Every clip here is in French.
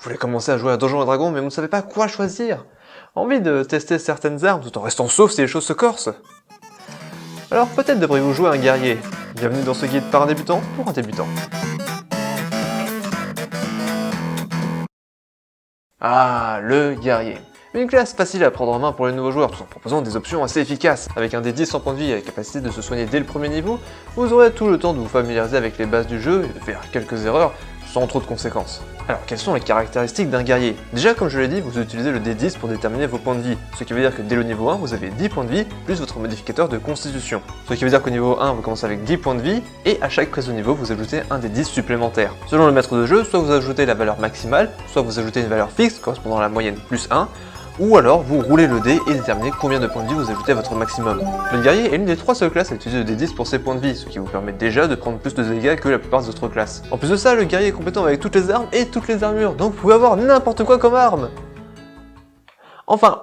Vous voulez commencer à jouer à Donjons et Dragons mais vous ne savez pas quoi choisir? Envie de tester certaines armes tout en restant sauf si les choses se corsent? Alors peut-être devriez-vous jouer un guerrier. Bienvenue dans ce guide par un débutant pour un débutant. Ah, le guerrier. Une classe facile à prendre en main pour les nouveaux joueurs tout en proposant des options assez efficaces. Avec un D10 en points de vie et la capacité de se soigner dès le premier niveau, vous aurez tout le temps de vous familiariser avec les bases du jeu et de faire quelques erreurs sans trop de conséquences. Alors, quelles sont les caractéristiques d'un guerrier? Déjà, comme je l'ai dit, vous utilisez le D10 pour déterminer vos points de vie, ce qui veut dire que dès le niveau 1, vous avez 10 points de vie, plus votre modificateur de constitution. Ce qui veut dire qu'au niveau 1, vous commencez avec 10 points de vie, et à chaque prise de niveau, vous ajoutez un D10 supplémentaire. Selon le maître de jeu, soit vous ajoutez la valeur maximale, soit vous ajoutez une valeur fixe correspondant à la moyenne plus 1, ou alors vous roulez le dé et déterminez combien de points de vie vous ajoutez à votre maximum. Le guerrier est l'une des 3 seules classes à utiliser le D10 pour ses points de vie, ce qui vous permet déjà de prendre plus de dégâts que la plupart des autres classes. En plus de ça, le guerrier est compétent avec toutes les armes et toutes les armures, donc vous pouvez avoir n'importe quoi comme arme. Enfin,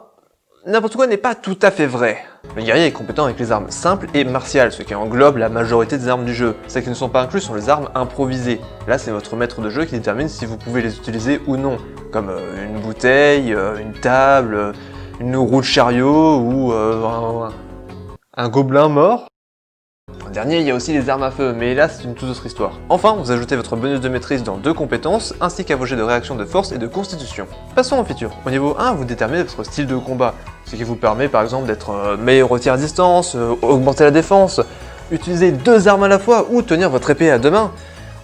n'importe quoi n'est pas tout à fait vrai. Le guerrier est compétent avec les armes simples et martiales, ce qui englobe la majorité des armes du jeu. Celles qui ne sont pas incluses sont les armes improvisées. Là, c'est votre maître de jeu qui détermine si vous pouvez les utiliser ou non, comme une bouteille, une table, une roue de chariot ou un gobelin mort. En dernier, il y a aussi les armes à feu, mais là c'est une toute autre histoire. Enfin, vous ajoutez votre bonus de maîtrise dans 2 compétences, ainsi qu'à vos jets de réaction de force et de constitution. Passons aux features. Au niveau 1, vous déterminez votre style de combat, ce qui vous permet par exemple d'être meilleur au tir à distance, augmenter la défense, utiliser 2 armes à la fois ou tenir votre épée à 2 mains,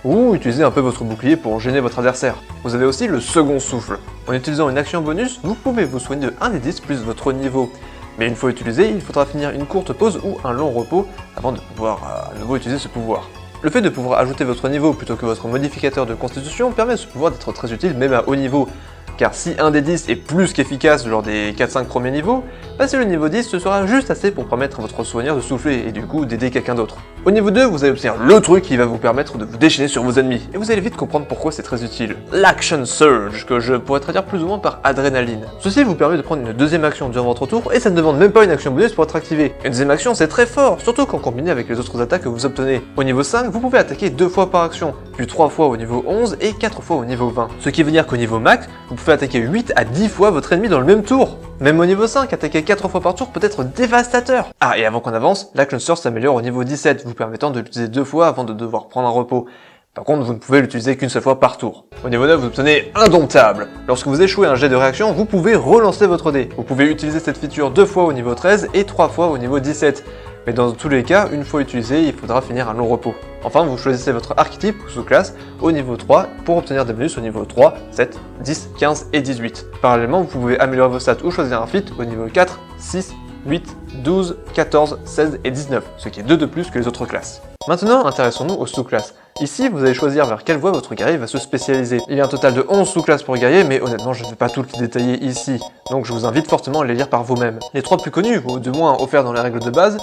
ou utiliser un peu votre bouclier pour gêner votre adversaire. Vous avez aussi le second souffle. En utilisant une action bonus, vous pouvez vous soigner de 1 des 10 plus votre niveau. Mais une fois utilisé, il faudra finir une courte pause ou un long repos avant de pouvoir à nouveau utiliser ce pouvoir. Le fait de pouvoir ajouter votre niveau plutôt que votre modificateur de constitution permet à ce pouvoir d'être très utile même à haut niveau. Car si un des 10 est plus qu'efficace lors des 4-5 premiers niveaux, passer le niveau 10 ce sera juste assez pour permettre à votre soigneur de souffler et du coup d'aider quelqu'un d'autre. Au niveau 2, vous allez obtenir le truc qui va vous permettre de vous déchaîner sur vos ennemis, et vous allez vite comprendre pourquoi c'est très utile. L'Action Surge, que je pourrais traduire plus ou moins par adrénaline. Ceci vous permet de prendre une deuxième action durant votre tour, et ça ne demande même pas une action bonus pour être activé. Une deuxième action c'est très fort, surtout quand combiné avec les autres attaques que vous obtenez. Au niveau 5, vous pouvez attaquer 2 fois par action, puis 3 fois au niveau 11 et 4 fois au niveau 20. Ce qui veut dire qu'au niveau max, vous pouvez attaquer 8 à 10 fois votre ennemi dans le même tour. Même au niveau 5, attaquer 4 fois par tour peut être dévastateur. Ah, et avant qu'on avance, l'Action Surge s'améliore au niveau 17, vous permettant de l'utiliser 2 fois avant de devoir prendre un repos. Par contre, vous ne pouvez l'utiliser qu'une seule fois par tour. Au niveau 9, vous obtenez Indomptable. Lorsque vous échouez un jet de réaction, vous pouvez relancer votre dé. Vous pouvez utiliser cette feature 2 fois au niveau 13 et 3 fois au niveau 17. Mais dans tous les cas, une fois utilisé, il faudra finir un long repos. Enfin, vous choisissez votre archétype ou sous-classe au niveau 3 pour obtenir des bonus au niveau 3, 7, 10, 15 et 18. Parallèlement, vous pouvez améliorer vos stats ou choisir un feat au niveau 4, 6, 8, 12, 14, 16 et 19, ce qui est 2 de plus que les autres classes. Maintenant, intéressons-nous aux sous-classes. Ici, vous allez choisir vers quelle voie votre guerrier va se spécialiser. Il y a un total de 11 sous-classes pour le guerrier, mais honnêtement, je ne vais pas tout les détailler ici, donc je vous invite fortement à les lire par vous-même. Les 3 plus connus, ou du moins offerts dans les règles de base,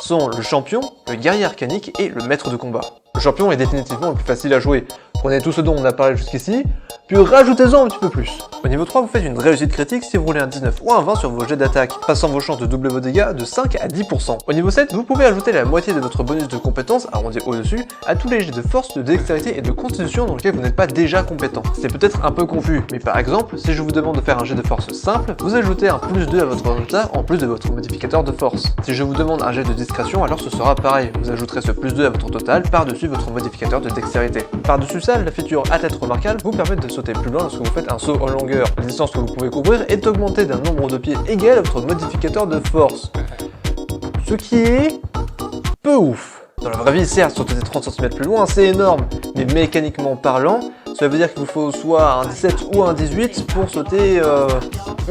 sont le champion, le guerrier arcanique et le maître de combat. Le champion est définitivement le plus facile à jouer. Prenez tout ce dont on a parlé jusqu'ici, puis rajoutez-en un petit peu plus. Au niveau 3, vous faites une réussite critique si vous roulez un 19 ou un 20 sur vos jets d'attaque, passant vos chances de doubler vos dégâts de 5 à 10%. Au niveau 7, vous pouvez ajouter la moitié de votre bonus de compétence, arrondi au-dessus, à tous les jets de force, de dextérité et de constitution dans lesquels vous n'êtes pas déjà compétent. C'est peut-être un peu confus, mais par exemple, si je vous demande de faire un jet de force simple, vous ajoutez un plus 2 à votre résultat en plus de votre modificateur de force. Si je vous demande un jet de discrétion, alors ce sera pareil, vous ajouterez ce plus 2 à votre total par-dessus votre modificateur de dextérité. Par-dessus ça, la feature Athlète remarquable vous permet de sauter plus loin lorsque vous faites un saut en longueur. La distance que vous pouvez couvrir est augmentée d'un nombre de pieds égal à votre modificateur de force. Ce qui est peu ouf. Dans la vraie vie, certes, sauter 30 cm plus loin, c'est énorme, mais mécaniquement parlant, cela veut dire qu'il vous faut soit un 17 ou un 18 pour sauter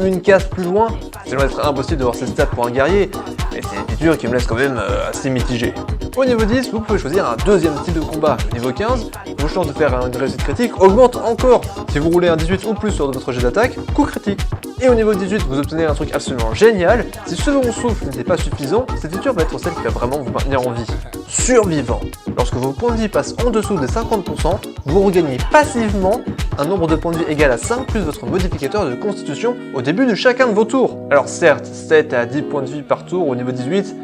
une case plus loin. C'est loin d'être impossible d'avoir ces stats pour un guerrier, mais c'est une feature qui me laisse quand même assez mitigé. Au niveau 10, vous pouvez choisir un deuxième style de combat. Au niveau 15, vos chances de faire une réussite critique augmentent encore. Si vous roulez un 18 ou plus sur votre jet d'attaque, coup critique. Et au niveau 18, vous obtenez un truc absolument génial. Si ce second souffle n'était pas suffisant, cette feature va être celle qui va vraiment vous maintenir en vie. Survivant. Lorsque vos points de vie passent en dessous des 50%, vous regagnez passivement un nombre de points de vie égal à 5 plus votre modificateur de constitution au début de chacun de vos tours. Alors certes, 7 à 10 points de vie par tour au niveau 18,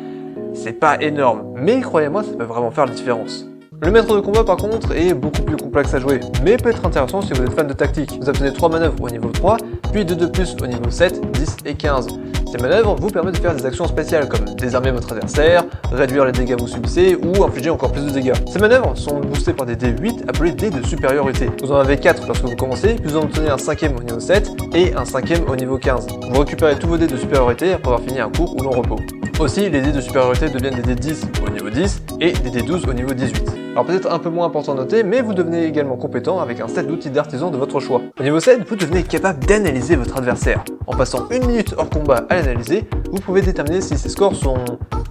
c'est pas énorme, mais croyez-moi, ça peut vraiment faire la différence. Le maître de combat par contre est beaucoup plus complexe à jouer, mais peut être intéressant si vous êtes fan de tactique. Vous obtenez 3 manœuvres au niveau 3, puis 2 de plus au niveau 7, 10 et 15. Ces manœuvres vous permettent de faire des actions spéciales comme désarmer votre adversaire, réduire les dégâts que vous subissez ou infliger encore plus de dégâts. Ces manœuvres sont boostées par des dés 8 appelés dés de supériorité. Vous en avez 4 lorsque vous commencez, puis vous en obtenez un 5e au niveau 7 et un 5e au niveau 15. Vous récupérez tous vos dés de supériorité après avoir fini un cours ou long repos. Aussi, les dés de supériorité deviennent des dés 10 au niveau 10 et des dés 12 au niveau 18. Alors peut-être un peu moins important à noter, mais vous devenez également compétent avec un set d'outils d'artisan de votre choix. Au niveau 7, vous devenez capable d'analyser votre adversaire. En passant 1 minute hors combat à l'analyser, vous pouvez déterminer si ses scores sont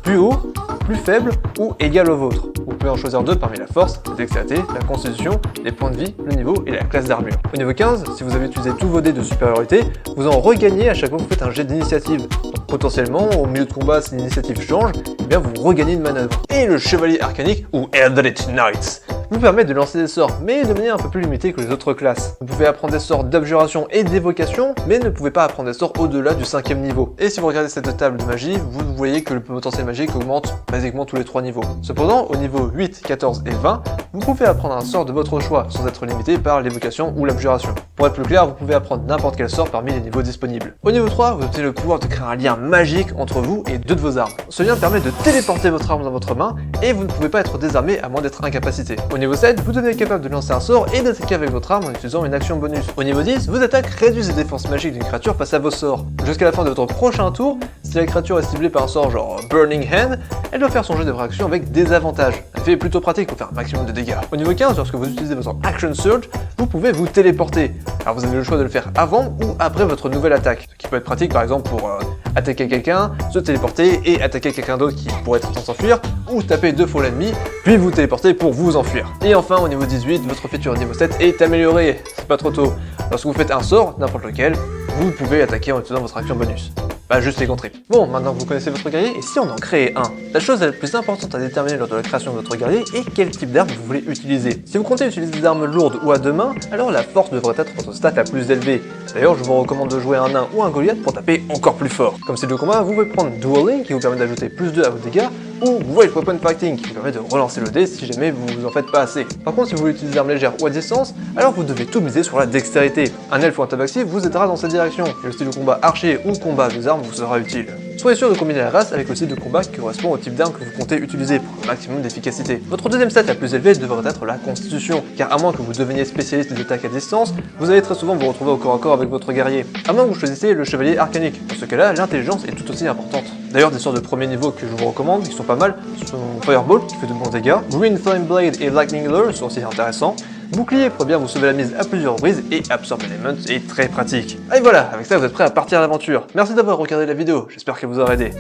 plus hauts, plus faibles ou égaux aux vôtres. Vous pouvez en choisir 2 parmi la force, la dextérité, la constitution, les points de vie, le niveau et la classe d'armure. Au niveau 15, si vous avez utilisé tous vos dés de supériorité, vous en regagnez à chaque fois que vous faites un jet d'initiative. Donc potentiellement, au milieu de combat, si l'initiative change, eh bien vous regagnez une manœuvre. Et le chevalier arcanique, ou Eldritch Knights, vous permet de lancer des sorts, mais de manière un peu plus limitée que les autres classes. Vous pouvez apprendre des sorts d'abjuration et d'évocation, mais ne pouvez pas apprendre des sorts au-delà du 5e niveau. Et si vous regardez cette table de magie, vous voyez que le potentiel magique augmente basiquement tous les 3 niveaux. Cependant, au niveau 8, 14 et 20, vous pouvez apprendre un sort de votre choix, sans être limité par l'évocation ou l'abjuration. Pour être plus clair, vous pouvez apprendre n'importe quel sort parmi les niveaux disponibles. Au niveau 3, vous obtenez le pouvoir de créer un lien magique entre vous et 2 de vos armes. Ce lien permet de téléporter votre arme dans votre main, et vous ne pouvez pas être désarmé à moins d'être incapacité. Au niveau 7, vous devenez capable de lancer un sort et d'attaquer avec votre arme en utilisant une action bonus. Au niveau 10, vos attaques réduisent les défenses magiques d'une créature face à vos sorts. Jusqu'à la fin de votre prochain tour, si la créature est ciblée par un sort genre Burning Hand, elle doit faire son jet de réaction avec des avantages. L'effet est plutôt pratique pour faire un maximum de dégâts. Au niveau 15, lorsque vous utilisez votre Action Surge, vous pouvez vous téléporter. Alors vous avez le choix de le faire avant ou après votre nouvelle attaque, ce qui peut être pratique par exemple pour attaquer quelqu'un, se téléporter et attaquer quelqu'un d'autre qui pourrait être en train de s'enfuir, ou taper 2 fois l'ennemi, puis vous téléporter pour vous enfuir. Et enfin au niveau 18, votre feature niveau 7 est améliorée, c'est pas trop tôt. Lorsque vous faites un sort, n'importe lequel, vous pouvez attaquer en utilisant votre action bonus. Pas juste les contribs. Bon, maintenant que vous connaissez votre guerrier, et si on en créait un? La chose la plus importante à déterminer lors de la création de votre guerrier est quel type d'arme vous voulez utiliser. Si vous comptez utiliser des armes lourdes ou à 2 mains, alors la force devrait être votre stat la plus élevée. D'ailleurs, je vous recommande de jouer un nain ou un Goliath pour taper encore plus fort. Comme style de combat, vous pouvez prendre Dueling qui vous permet d'ajouter plus 2 à vos dégâts, ou Weight Weapon Fighting qui vous permet de relancer le dé si jamais vous en faites pas assez. Par contre, si vous voulez utiliser des armes légères ou à distance, alors vous devez tout miser sur la dextérité. Un elfe ou un tabaxier vous aidera dans cette direction, et le style de combat archer ou combat des armes vous sera utile. Soyez sûr de combiner la race avec le style de combat qui correspond au type d'arme que vous comptez utiliser pour un maximum d'efficacité. Votre deuxième stat la plus élevée devrait être la constitution, car à moins que vous deveniez spécialiste des attaques à distance, vous allez très souvent vous retrouver au corps à corps avec votre guerrier, à moins que vous choisissiez le chevalier arcanique. Dans ce cas-là, l'intelligence est tout aussi importante. D'ailleurs, des sorts de premier niveau que je vous recommande, qui sont pas mal, sont Fireball, qui fait de bons dégâts, Green Flame Blade et Lightning Lure sont aussi intéressants, Bouclier pourrait bien vous sauver la mise à plusieurs reprises, et Absorb Element est très pratique. Et voilà, avec ça vous êtes prêts à partir à l'aventure. Merci d'avoir regardé la vidéo, j'espère qu'elle vous aura aidé.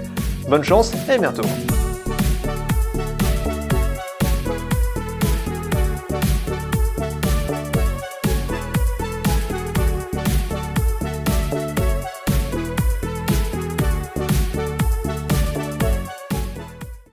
Bonne chance, et à bientôt.